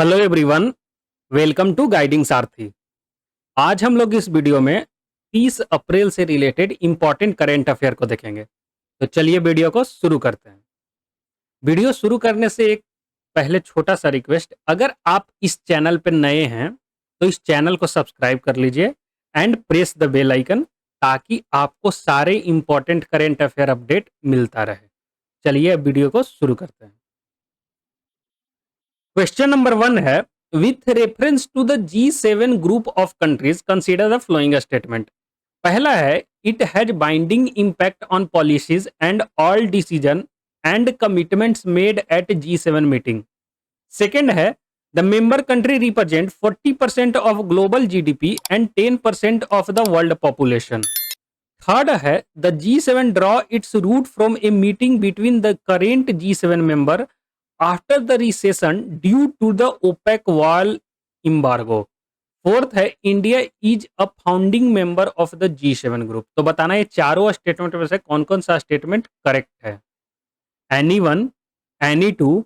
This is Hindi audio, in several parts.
Hello everyone, welcome to guiding Sarathi. आज हम लोग इस वीडियो में 30 अप्रैल से रिलेटेड इंपॉर्टेंट करेंट अफेयर को देखेंगे। तो चलिए वीडियो को शुरू करते हैं। वीडियो शुरू करने से एक पहले छोटा सा रिक्वेस्ट, अगर आप इस चैनल पर नए हैं तो इस चैनल को सब्सक्राइब कर लीजिए and press the bell icon, ताकि आपको सारे इंपॉर्टेंट करेंट अफेयर अपडेट मिलता रहे। चलिए अब वीडियो को शुरू करते हैं। क्वेश्चन नंबर 1 है, with reference to the G7 group of countries consider the following statement. पहला है, it has binding impact on policies and all decision and commitments made at G7 meeting. Second है, the member country represent 40% of global GDP and 10% of the world population. Third है, the G7 draw its root from a meeting between the current G7 member after the recession due to the OPEC wall embargo। Fourth है, India is a founding member of the G7 group. तो बताना ये चारों स्टेटमेंट में से कौन कौन सा स्टेटमेंट करेक्ट है। Any one, any two,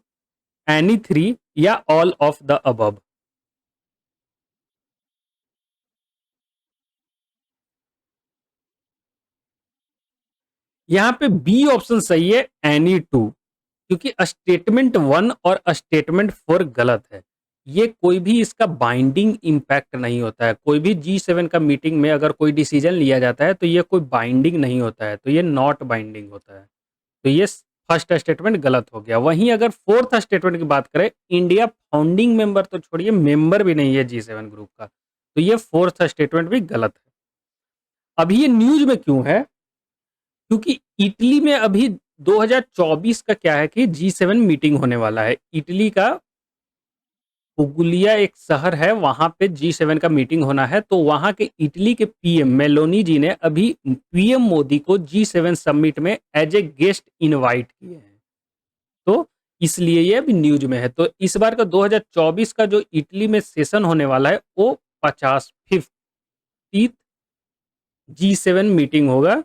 any three या ऑल ऑफ द अबव। यहां पे बी ऑप्शन सही है, एनी टू, क्योंकि स्टेटमेंट 1 और स्टेटमेंट 4 गलत है। ये कोई भी इसका बाइंडिंग इम्पैक्ट नहीं होता है। कोई भी G7 का मीटिंग में अगर कोई डिसीजन लिया जाता है तो ये कोई बाइंडिंग नहीं होता है, तो ये नॉट बाइंडिंग होता है। तो ये फर्स्ट स्टेटमेंट गलत हो गया। वहीं अगर फोर्थ स्टेटमेंट की बात करें, इंडिया फाउंडिंग मेंबर तो छोड़िए, मेंबर भी नहीं है G7 ग्रुप का, तो ये फोर्थ स्टेटमेंट भी गलत है। अभी ये न्यूज में क्यों है? क्योंकि इटली में अभी 2024 का क्या है कि G7 मीटिंग होने वाला है। इटली का पुगुलिया एक शहर है, वहां पे G7 का मीटिंग होना है। तो वहां के इटली के पीएम मेलोनी जी ने अभी पीएम मोदी को G7 समिट में एज ए गेस्ट इनवाइट किए हैं। तो इसलिए ये अभी न्यूज में है। तो इस बार का 2024 का जो इटली में सेशन होने वाला है वो 50th G7 मीटिंग होगा।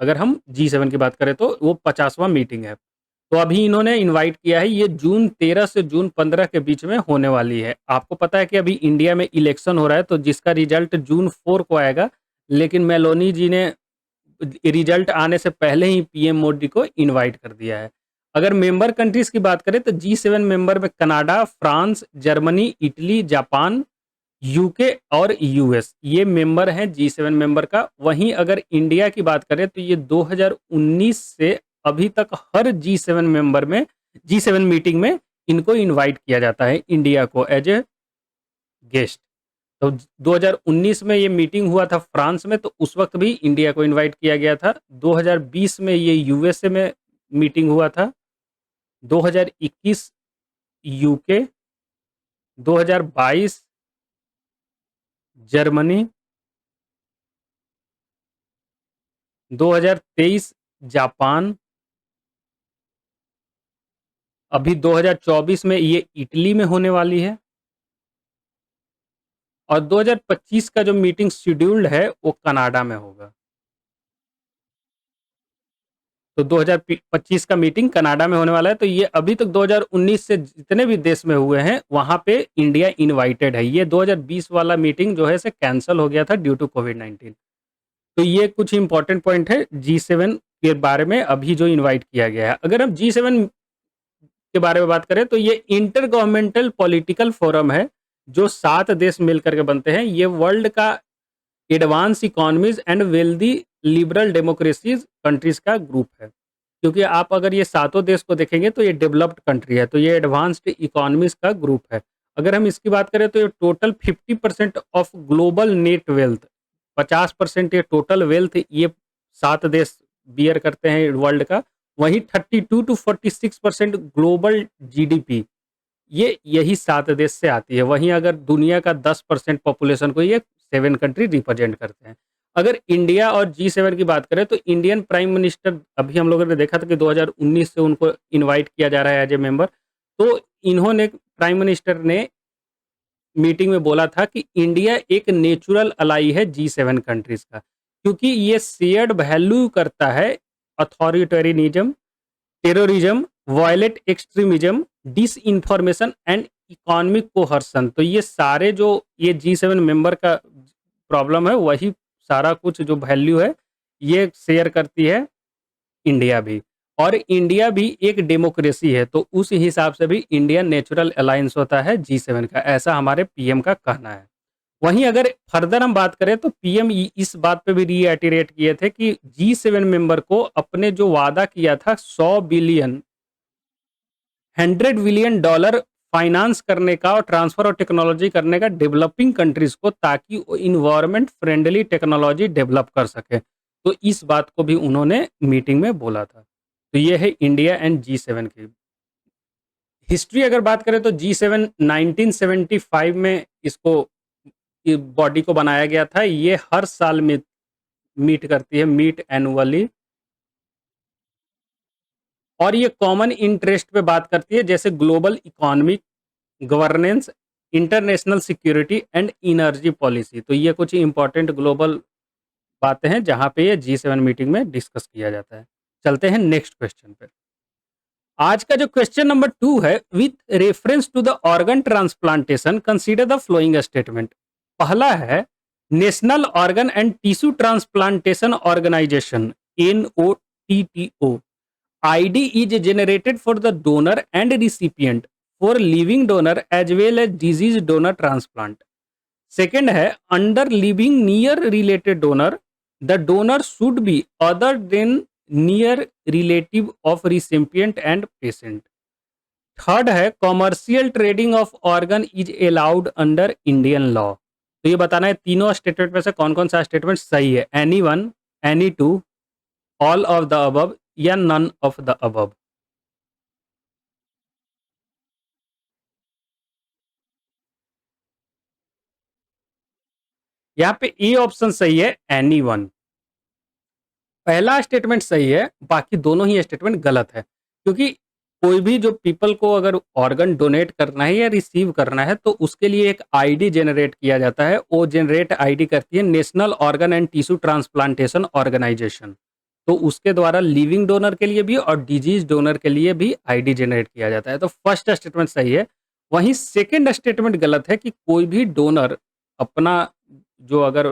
अगर हम G7 की बात करें तो वो 50वां मीटिंग है। तो अभी इन्होंने इनवाइट किया है, ये जून 13 से जून 15 के बीच में होने वाली है। आपको पता है कि अभी इंडिया में इलेक्शन हो रहा है, तो जिसका रिजल्ट जून 4 को आएगा, लेकिन मेलोनी जी ने रिजल्ट आने से पहले ही पीएम मोदी को इनवाइट कर दिया है। अगर मेंबर कंट्रीज की बात करें तो G7 मेंबर में Canada, France, Germany, Italy, Japan, UK और यूएस ये मेंबर हैं G7 मेंबर का। वहीं अगर इंडिया की बात करें तो ये 2019 से अभी तक हर G7 मेंबर में G7 मीटिंग में इनको इनवाइट किया जाता है, इंडिया को एज ए गेस्ट। तो 2019 में ये मीटिंग हुआ था फ्रांस में, तो उस वक्त भी इंडिया को इनवाइट किया गया था। 2020 में ये यूएसए में मीटिंग हुआ था, 2021 यूके, 2022 जर्मनी, 2023 जापान, अभी 2024 में ये इटली में होने वाली है, और 2025 का जो मीटिंग शेड्यूल्ड है वो कनाडा में होगा। तो 2025 का मीटिंग कनाडा में होने वाला है। तो ये अभी तक 2019 से जितने भी देश में हुए हैं वहां पे इंडिया इनवाइटेड है। ये 2020 वाला मीटिंग जो है से कैंसिल हो गया था ड्यू टू कोविड-19। तो ये कुछ इंपॉर्टेंट पॉइंट है G7 के बारे में अभी जो इनवाइट किया गया है। अगर हम G7 के बारे में बात करें तो ये इंटर गवर्नमेंटल पॉलिटिकल फोरम है, जो 7 देश मिलकर के बनते हैं। ये वर्ल्ड का advance economies and wealthy liberal democracies countries का ग्रुप है। क्योंकि आप अगर ये सातों देश को देखेंगे तो ये डेवलप्ड कंट्री है, तो ये एडवांस्ड इकोनॉमीज का ग्रुप है। अगर हम इसकी बात करें तो ये total 50% of global net wealth, 50% ये टोटल वेल्थ ये 7 देश बियर करते हैं वर्ल्ड का। वहीं 32 टू 46% ग्लोबल जीडीपी ये यही 7 देश से आती है। वहीं अगर दुनिया का 10% पॉपुलेशन को ये 7 कंट्री रिप्रेजेंट करते हैं। अगर इंडिया और G7 की बात करें तो इंडियन प्राइम मिनिस्टर, अभी हम लोगों ने देखा था कि 2019 से उनको इनवाइट किया जा रहा है एज ए मेंबर। तो इन्होंने, प्राइम मिनिस्टर ने मीटिंग में बोला था कि इंडिया एक नेचुरल अलाई है G7 कंट्रीज का, क्योंकि ये शेयर्ड वैल्यू करता है authoritarianism, terrorism, violent extremism, disinformation and economic coercion, तो ये सारे जो ये G7 मेंबर का प्रॉब्लम है, वही सारा कुछ जो वैल्यू है, ये शेयर करती है इंडिया भी। और इंडिया भी एक डेमोक्रेसी है, तो उस हिसाब से भी इंडियन नेचुरल अलायंस होता है G7 का, ऐसा हमारे पीएम का कहना है। वहीं अगर फर्दर हम बात करें तो पीएम इस बात पे भी रीएटिरेट किए थे कि G7 मेंबर को अपने जो वादा किया था 100 बिलियन 100 बिलियन डॉलर फाइनेंस करने का और ट्रांसफर और टेक्नोलॉजी करने का डेवलपिंग कंट्रीज को, ताकि वो इन्वायरमेंट फ्रेंडली टेक्नोलॉजी डेवलप कर सके। तो इस बात को भी उन्होंने मीटिंग में बोला था। तो ये है इंडिया एंड G7 की हिस्ट्री। अगर बात करें तो G7 1975 में इसको बॉडी को बनाया गया था। ये हर साल में मीट करती है, मीट एनुअली, और ये कॉमन इंटरेस्ट पे बात करती है, जैसे global economic governance, international security and energy policy. तो ये कुछ इंपॉर्टेंट ग्लोबल बातें हैं जहां पे ये G7 मीटिंग में डिस्कस किया जाता है। चलते हैं नेक्स्ट क्वेश्चन पे। आज का जो क्वेश्चन नंबर 2 है, with reference to the organ transplantation consider the following statement. पहला है, national organ and tissue transplantation organisation NOTTO ID is generated for the donor and recipient for living donor as well as diseased donor transplant. Second है, under living near related donor, the donor should be other than near relative of recipient and patient. Third है, commercial trading of organ is allowed under Indian law. तो ये बताना है तीनों स्टेटमेंट में से कौन कौन सा स्टेटमेंट सही है, any one, any two, all of the above या नन ऑफ द अबव। यहाँ पे ए ऑप्शन सही है, एनी वन। पहला स्टेटमेंट सही है, बाकी दोनों ही स्टेटमेंट गलत है, क्योंकि कोई भी जो पीपल को अगर ऑर्गन डोनेट करना है या रिसीव करना है तो उसके लिए एक आईडी जनरेट किया जाता है। वो जनरेट आईडी करती है national organ and tissue transplantation organisation. तो उसके द्वारा लिविंग डोनर के लिए भी और डिजीज डोनर के लिए भी आईडी जनरेट किया जाता है। तो फर्स्ट स्टेटमेंट सही है। वहीं सेकेंड स्टेटमेंट गलत है कि कोई भी डोनर अपना जो अगर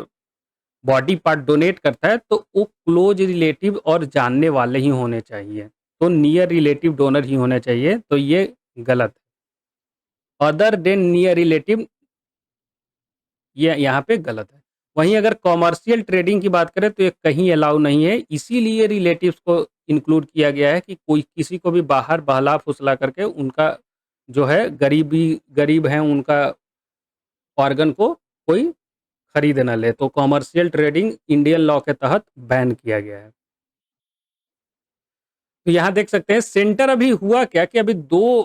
बॉडी पार्ट डोनेट करता है तो वो क्लोज रिलेटिव और जानने वाले ही होने चाहिए, तो नियर रिलेटिव डोनर ही होना चाहिए। तो ये गलत है, अदर देन नियर रिलेटिव ये यहाँ पे गलत है। वहीं अगर कॉमर्शियल ट्रेडिंग की बात करें तो ये कहीं अलाउ नहीं है, इसीलिए रिलेटिव्स को इंक्लूड किया गया है कि कोई किसी को भी बाहर बहला फुसला करके उनका जो है गरीब हैं उनका ऑर्गन को कोई खरीद न ले। तो कॉमर्शियल ट्रेडिंग इंडियन लॉ के तहत बैन किया गया है। तो यहाँ देख सकते हैं सेंटर अभी हुआ क्या कि अभी दो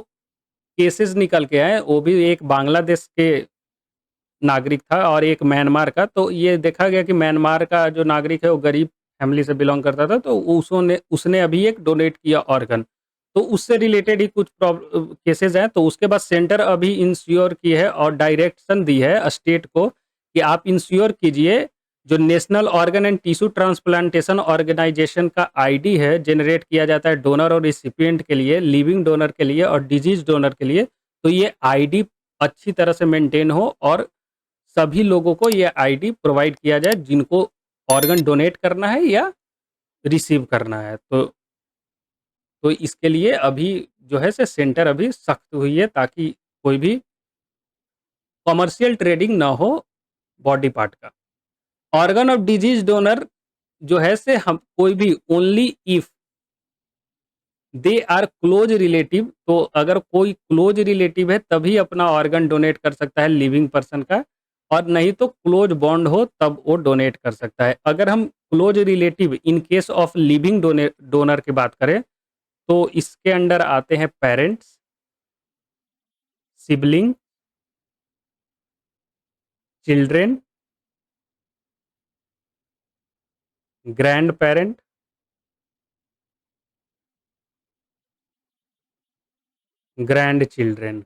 केसेस निकल के आए, वो भी एक बांग्लादेश के नागरिक था और एक म्यांमार का। तो ये देखा गया कि म्यांमार का जो नागरिक है वो गरीब फैमिली से बिलोंग करता था, तो उसने अभी एक डोनेट किया ऑर्गन, तो उससे रिलेटेड ही कुछ केसेस हैं। तो उसके बाद सेंटर अभी इंश्योर की है और डायरेक्शन दी है स्टेट को कि आप इंश्योर कीजिए जो national organ and tissue transplantation organisation का आईडी है जनरेट किया जाता है डोनर और रिसिपिएंट के लिए, लिविंग डोनर के लिए और डिजीज डोनर के लिए। तो ये आईडी अच्छी तरह से मेंटेन हो और सभी लोगों को ये आईडी प्रोवाइड किया जाए जिनको ऑर्गन डोनेट करना है या रिसीव करना है। तो इसके लिए अभी जो है से सेंटर अभी सख्त हुई है ताकि कोई भी कॉमर्शियल ट्रेडिंग ना हो बॉडी पार्ट का। ऑर्गन ऑफ डिजीज डोनर जो है से हम कोई भी only if they are close relative, तो अगर कोई क्लोज रिलेटिव है तभी अपना ऑर्गन डोनेट कर सकता है लिविंग पर्सन का, और नहीं तो क्लोज बॉन्ड हो तब वो डोनेट कर सकता है। अगर हम close relative in case of living donor की बात करें तो इसके अंडर आते हैं parents, sibling, children, grand parent, grand children.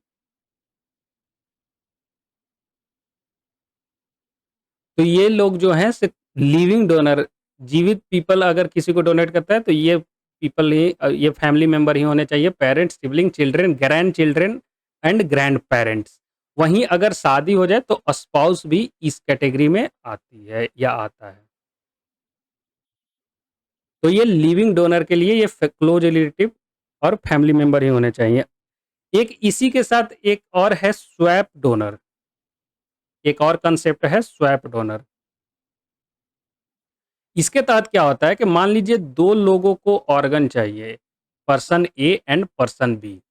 तो ये लोग जो हैं लिविंग डोनर, जीवित पीपल अगर किसी को डोनेट करता है तो ये पीपल ही ये फैमिली मेंबर ही होने चाहिए, parents, sibling, children, grand children and grand parents. वहीं अगर शादी हो जाए तो स्पाउस भी इस कैटेगरी में आती है या आता है। तो ये लिविंग डोनर के लिए ये क्लोज रिलेटिव और फैमिली मेंबर ही होने चाहिए। एक इसी के साथ एक और है स्वैप डोनर। एक और कंसेप्ट है स्वैप डोनर। इसके तहत क्या होता है कि मान लीजिए दो लोगों को ऑर्गन चाहिए, person A and person B.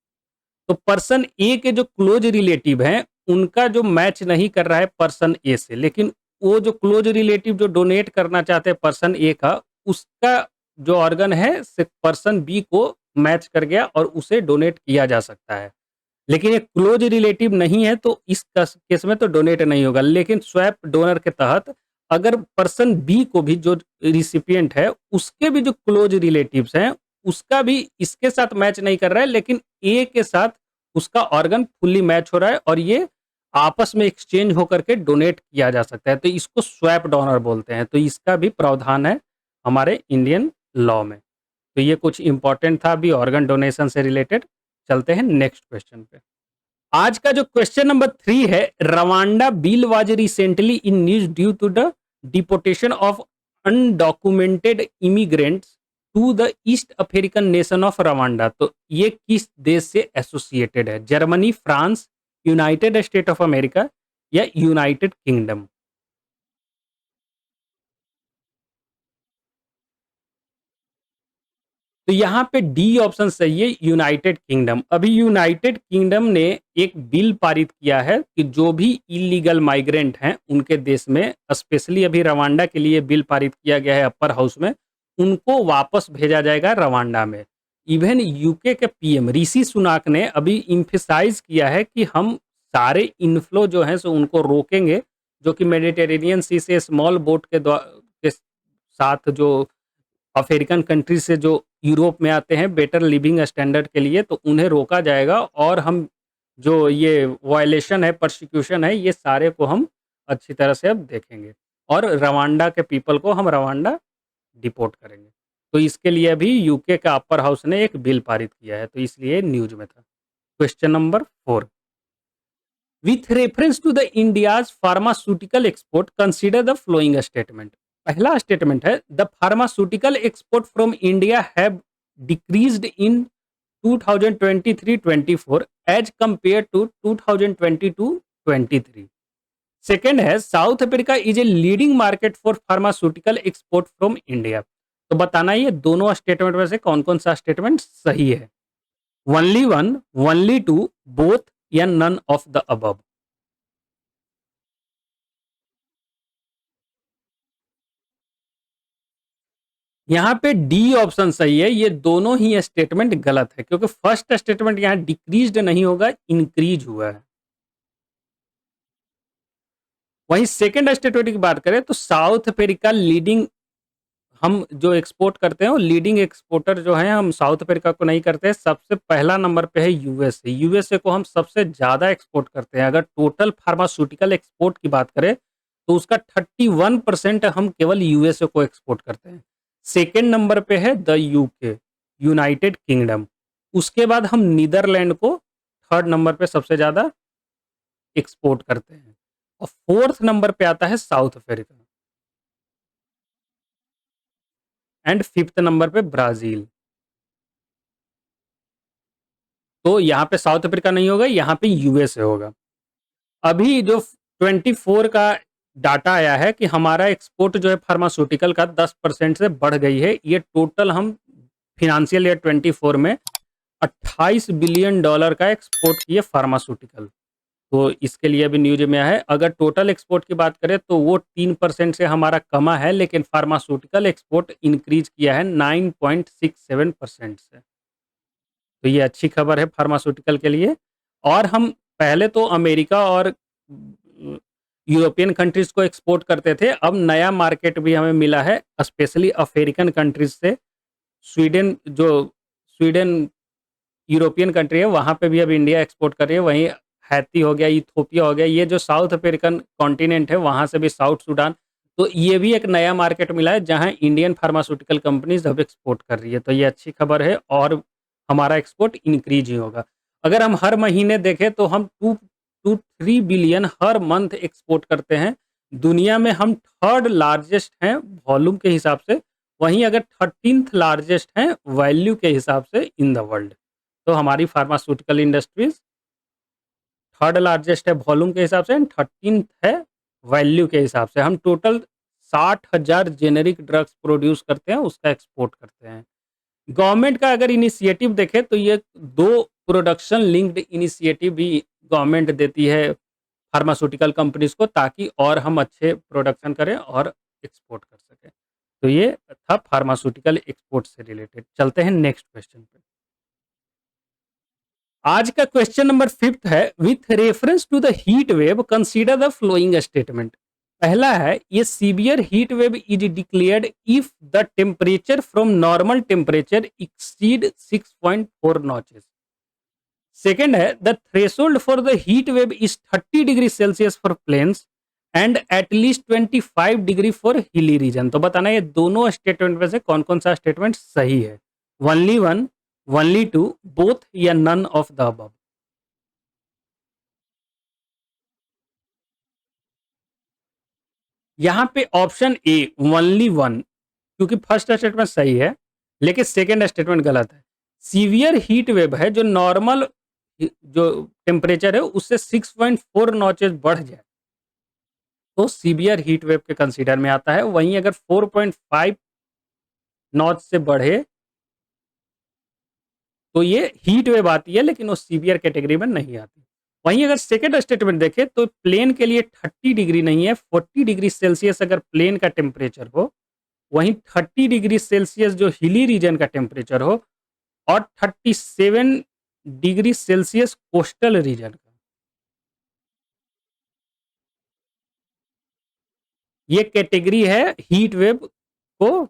तो पर्सन ए के जो क्लोज रिलेटिव हैं, उनका जो मैच नहीं कर रहा है पर्सन ए से, लेकिन वो जो क्लोज रिलेटिव जो डोनेट करना चाहते हैं पर्सन ए का, उसका जो ऑर्गन है से पर्सन बी को मैच कर गया और उसे डोनेट किया जा सकता है। लेकिन ये क्लोज रिलेटिव नहीं है तो इस केस में तो डोनेट नहीं होगा। लेकिन स्वैप डोनर के तहत अगर पर्सन बी को भी जो रिसिपिएंट है उसके भी जो क्लोज रिलेटिव्स हैं, उसका भी इसके साथ मैच नहीं कर रहा है, लेकिन ए के साथ उसका ऑर्गन फुल्ली मैच हो रहा है और ये आपस में एक्सचेंज होकर के डोनेट किया जा सकता है, तो इसको स्वैप डोनर बोलते हैं। तो इसका भी प्रावधान है हमारे इंडियन लॉ में। तो ये कुछ इंपॉर्टेंट था अभी ऑर्गन डोनेशन से रिलेटेड। चलते हैं नेक्स्ट क्वेश्चन पे। आज का जो क्वेश्चन नंबर 3 है, Rwanda bill was recently in news due to the deportation of undocumented immigrants to the East African nation of Rwanda. तो ये किस देश से एसोसिएटेड है? Germany, France, United State of America या यूनाइटेड किंगडम? तो यहाँ पे डी ऑप्शन सही है, यूनाइटेड किंगडम। अभी यूनाइटेड किंगडम ने एक बिल पारित किया है कि जो भी इलीगल माइग्रेंट हैं उनके देश में, स्पेशली अभी रवांडा के लिए बिल पारित किया गया है अपर हाउस में, उनको वापस भेजा जाएगा रवांडा में। इवन यूके के पीएम ऋषि सुनाक ने अभी इम्फेसाइज किया है कि हम सारे इनफ्लो जो हैं सो उनको रोकेंगे, जो कि मेडिटेरेनियन सी से स्मॉल बोट के साथ जो अफ्रीकन कंट्री से जो यूरोप में आते हैं बेटर लिविंग स्टैंडर्ड के लिए, तो उन्हें रोका जाएगा और हम जो ये वायलेशन है, परसिक्यूशन है, ये सारे को हम अच्छी तरह से अब देखेंगे और रवांडा के पीपल को हम रवांडा डिपोर्ट करेंगे। तो इसके लिए अभी यूके का अपर हाउस ने एक बिल पारित किया है, तो इसलिए न्यूज में था। Question number 4, with reference to the India's pharmaceutical export consider the following statement. पहला स्टेटमेंट है, the pharmaceutical export from India have decreased in 2023-24 as compare to 2022-23। Second है, South Africa is a leading market for pharmaceutical export from India. तो बताना ये दोनों स्टेटमेंट में से कौन कौन सा स्टेटमेंट सही है? Only one, only two, both या नन ऑफ द अबव? यहाँ पे डी ऑप्शन सही है, ये दोनों ही स्टेटमेंट गलत है क्योंकि फर्स्ट स्टेटमेंट यहाँ डिक्रीज्ड नहीं होगा, इंक्रीज हुआ है। वहीं सेकंड स्टेटमेंट की बात करें तो साउथ अफ्रीका लीडिंग, हम जो एक्सपोर्ट करते हैं वो लीडिंग एक्सपोर्टर जो है हम साउथ अफ्रीका को नहीं करते हैं। सबसे पहला नंबर पे है यूएसए। यूएसए को हम सबसे ज़्यादा एक्सपोर्ट करते हैं। अगर टोटल फार्मास्यूटिकल एक्सपोर्ट की बात करें तो उसका 31% हम केवल यूएसए को एक्सपोर्ट करते हैं। सेकेंड नंबर पे है द यूके, यूनाइटेड किंगडम। उसके बाद हम नीदरलैंड को थर्ड नंबर पे सबसे ज़्यादा एक्सपोर्ट करते हैं और फोर्थ नंबर पे आता है South Africa and fifth number पे ब्राज़ील। तो यहाँ पे साउथ अफ्रीका नहीं होगा, यहाँ पे यूएसए होगा। अभी जो 24 का डाटा आया है कि हमारा एक्सपोर्ट जो है फार्मास्यूटिकल का 10% से बढ़ गई है। ये टोटल हम फिनेंशियल ईयर 24 में $28 बिलियन का एक्सपोर्ट किए फार्मास्यूटिकल। तो इसके लिए अभी न्यूज में आया है। अगर टोटल एक्सपोर्ट की बात करें तो वो 3% से हमारा कमा है, लेकिन फार्मास्यूटिकल एक्सपोर्ट इंक्रीज किया है 9.67% से। तो ये अच्छी खबर है फार्मास्यूटिकल के लिए। और हम पहले तो अमेरिका और यूरोपियन कंट्रीज को एक्सपोर्ट करते थे, अब नया मार्केट भी हमें मिला है स्पेशली अफ्रीकन कंट्रीज से। स्वीडन जो स्वीडन यूरोपियन कंट्री है वहाँ पे भी अब इंडिया एक्सपोर्ट कर रही है। वहीं हैती हो गया, इथोपिया हो गया, ये जो साउथ अफ्रीकन कॉन्टिनेंट है वहाँ से भी साउथ सूडान। तो ये भी एक नया मार्केट मिला है जहाँ इंडियन फार्मास्यूटिकल कंपनीज अब एक्सपोर्ट कर रही है। तो ये अच्छी खबर है और हमारा एक्सपोर्ट इंक्रीज ही होगा। अगर हम हर महीने देखें तो हम 2 टू 3 बिलियन हर मंथ एक्सपोर्ट करते हैं। दुनिया में हम थर्ड लार्जेस्ट हैं वॉल्यूम के हिसाब से, वहीं अगर 13th लार्जेस्ट हैं वैल्यू के हिसाब से इन द वर्ल्ड। तो हमारी फार्मास्यूटिकल इंडस्ट्रीज थर्ड लार्जेस्ट है वॉल्यूम के हिसाब से एंड 13th है वैल्यू के हिसाब से। हम टोटल 60,000 जेनेरिक ड्रग्स प्रोड्यूस करते हैं, उसका एक्सपोर्ट करते हैं। गवर्नमेंट का अगर इनिशिएटिव देखें तो ये 2 प्रोडक्शन लिंक्ड इनिशिएटिव भी गवर्नमेंट देती है फार्मास्यूटिकल कंपनीज को, ताकि और हम अच्छे प्रोडक्शन करें और एक्सपोर्ट कर सकें। तो ये था फार्मास्यूटिकल एक्सपोर्ट से रिलेटेड। चलते हैं नेक्स्ट क्वेश्चन पे। आज का क्वेश्चन नंबर 5th है, with reference to the heat wave consider the following statement. पहला है, ये severe heat wave is declared if the temperature from normal temperature exceed 6.4 notches. Second है, the threshold for the heat wave is 30 degree Celsius for plains and at least 25 degree for hilly region. तो बताना ये दोनों स्टेटमेंट में से कौन कौन सा स्टेटमेंट सही है। Only one, only two, both या नन ऑफ द अबव। यहाँ पे ऑप्शन ए ओनली वन, क्योंकि फर्स्ट स्टेटमेंट सही है लेकिन सेकेंड स्टेटमेंट गलत है। सीवियर हीट वेव है जो नॉर्मल जो टेम्परेचर है उससे 6.4 नॉचेस बढ़ जाए तो सीवियर हीट वेव के कंसीडर में आता है। वहीं अगर 4.5 नॉच से बढ़े तो ये हीट वेव आती है, लेकिन वो सीवियर कैटेगरी में नहीं आती। वहीं अगर सेकेंड स्टेटमेंट देखें तो प्लेन के लिए 30 डिग्री नहीं है, 40 डिग्री सेल्सियस अगर प्लेन का टेम्परेचर हो, वहीं 30 डिग्री सेल्सियस जो हिली रीजन का टेम्परेचर हो, और 37 डिग्री सेल्सियस कोस्टल रीजन का। ये कैटेगरी है हीट वेव को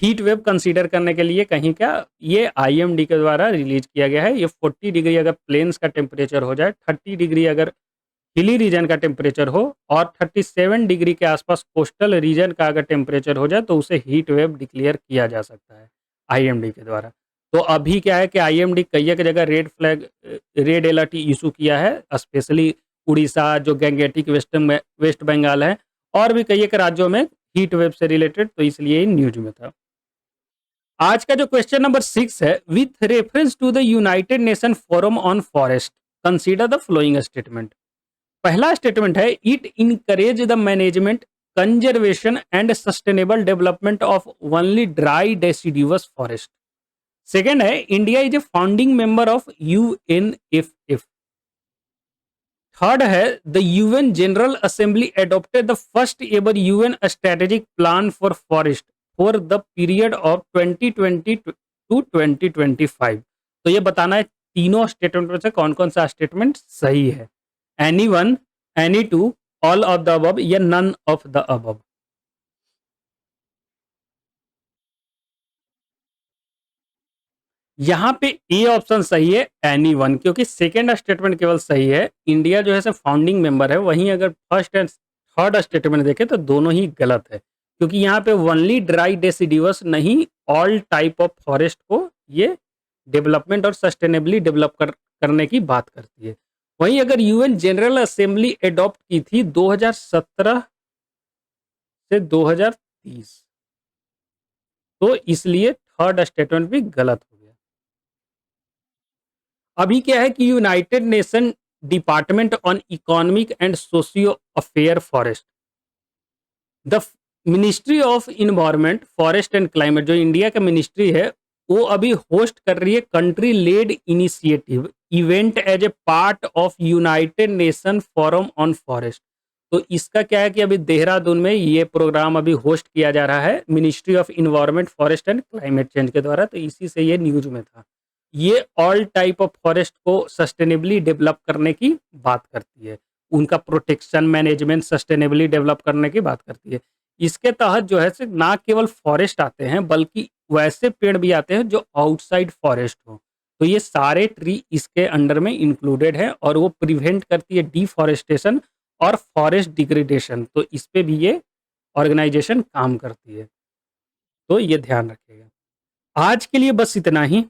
हीट वेव कंसीडर करने के लिए कहीं का। ये आईएमडी के द्वारा रिलीज किया गया है। ये 40 डिग्री अगर प्लेन्स का टेम्परेचर हो जाए, 30 डिग्री अगर हिली रीजन का टेम्परेचर हो, और 37 डिग्री के आसपास कोस्टल रीजन का अगर टेम्परेचर हो जाए तो उसे हीट वेव डिक्लेयर किया जा सकता है आईएमडी के द्वारा। तो अभी क्या है कि आईएमडी कई एक जगह रेड अलर्ट इशू किया है, स्पेशली उड़ीसा, जो गैंगेटिक वेस्ट बंगाल है, और भी कई एक राज्यों में हीट वेव से रिलेटेड, तो इसलिए न्यूज में था। आज का जो क्वेश्चन नंबर 6 है, with reference to the United Nation forum on forest consider the following statement. पहला स्टेटमेंट है, it encourage the management, conservation and sustainable development of only dry deciduous forest. Second है, India is a founding member of UNFF. Third है, the UN general assembly adopted the first ever UN strategic plan for forest for the period of 2020 to 2025। तो ये बताना है तीनों स्टेटमेंट में से कौन कौन सा स्टेटमेंट सही है। Any one, any two, all of the above या नन ऑफ द अबव। यहाँ पे ए ऑप्शन सही है, एनी वन, क्योंकि सेकेंड स्टेटमेंट केवल सही है। इंडिया जो है फाउंडिंग मेंबर है, वहीं अगर फर्स्ट एंड थर्ड स्टेटमेंट देखें तो दोनों ही गलत है, क्योंकि यहाँ पे ओनली ड्राई डेसिडिवस नहीं, ऑल टाइप ऑफ फॉरेस्ट को ये डेवलपमेंट और सस्टेनेबली करने की बात करती है। वहीं अगर यूएन जनरल असेंबली एडॉप्ट की थी 2017 से 2030, तो इसलिए थर्ड स्टेटमेंट भी गलत हो गया। अभी क्या है कि United Nation department on economic and socio affair forest, the ministry of environment forest and climate, जो इंडिया का मिनिस्ट्री है, वो अभी होस्ट कर रही है country led initiative event as a part of United Nation forum on forest. तो इसका क्या है कि अभी देहरादून में ये प्रोग्राम अभी होस्ट किया जा रहा है ministry of environment forest and climate change के द्वारा, तो इसी से ये न्यूज में था। ये ऑल टाइप ऑफ फॉरेस्ट को सस्टेनेबली डेवलप करने की बात करती है, उनका प्रोटेक्शन, मैनेजमेंट, सस्टेनेबली डेवलप करने की बात करती है। इसके तहत जो है ना केवल फॉरेस्ट आते हैं, बल्कि वैसे पेड़ भी आते हैं जो आउटसाइड फॉरेस्ट हो। तो ये सारे ट्री इसके अंडर में इंक्लूडेड है, और वो प्रिवेंट करती है डिफॉरेस्टेशन और फॉरेस्ट डिग्रेडेशन। तो इस पे भी ये ऑर्गेनाइजेशन काम करती है, तो ये ध्यान रखिएगा। आज के लिए बस इतना ही।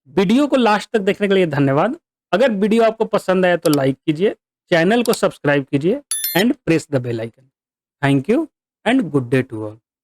वीडियो को लास्ट तक देखने के लिए धन्यवाद। अगर वीडियो आपको पसंद आया तो लाइक कीजिए, चैनल को सब्सक्राइब कीजिए and press the bell icon. Thank you and good day to all.